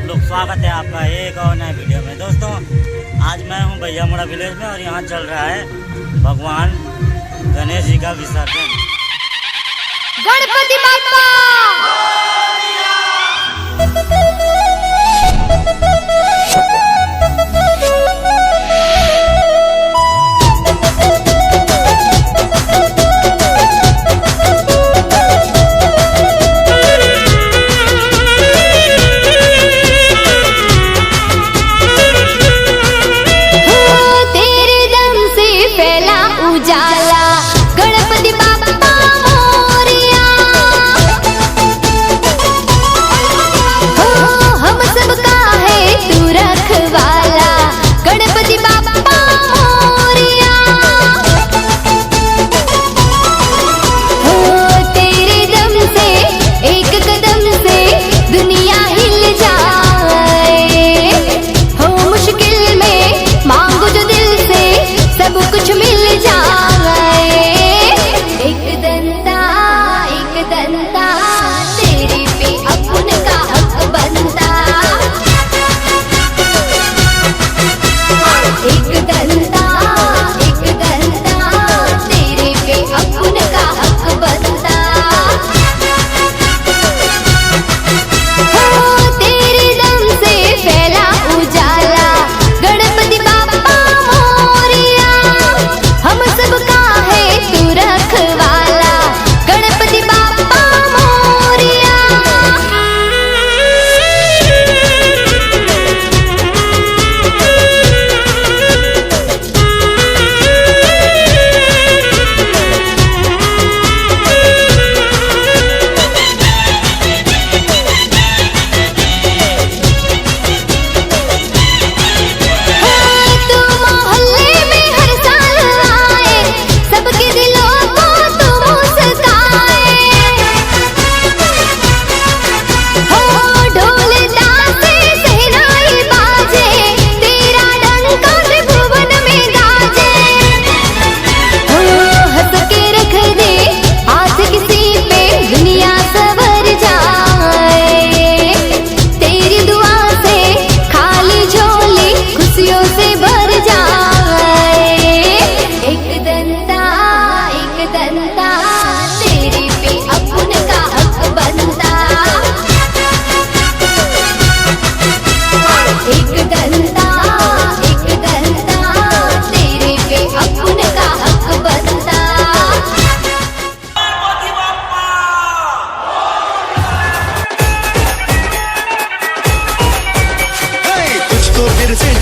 लोग, स्वागत है आपका एक और नए वीडियो में। दोस्तों आज मैं हूं भैया मुड़ा विलेज में और यहां चल रहा है भगवान गणेश जी का विसर्जन। गणपति बाप्पा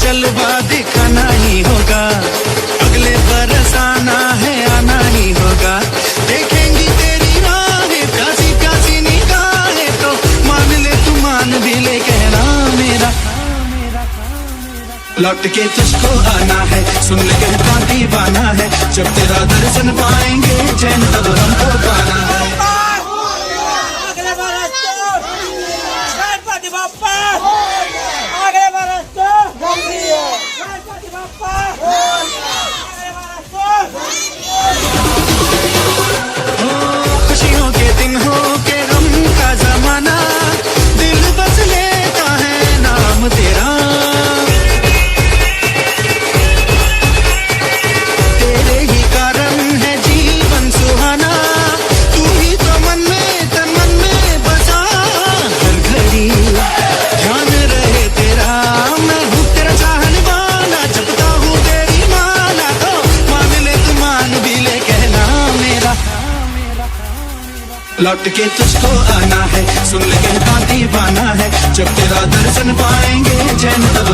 जलवा दिखाना ही होगा, अगले बरस आना है आना ही होगा। देखेंगी तेरी राहें प्यासी प्यासी निगाहें तो मान ले तू मान भी ले कहना मेरा। लौट के तुझको आना है सुन ले कहता दीवाना है, जब तेरा दर्शन पाएंगे चैन तब हमको पाना है। खुशियों के दिन हो के गम का जमाना, दिल बस लेता है नाम तेरा। तेरे ही कारण है जीवन सुहाना, तू ही तो मन में तन मन में बसा। हर घड़ी ध्यान रहे तेरा, मैं हूँ तेरा चाहने वाला, जपता हूँ तेरी माला तो मान ले तू मान भी ले कहना मेरा। लौट के तुझको आना है सुन ले कहता दीवाना है, जब तेरा दर्शन पाएंगे चैन तब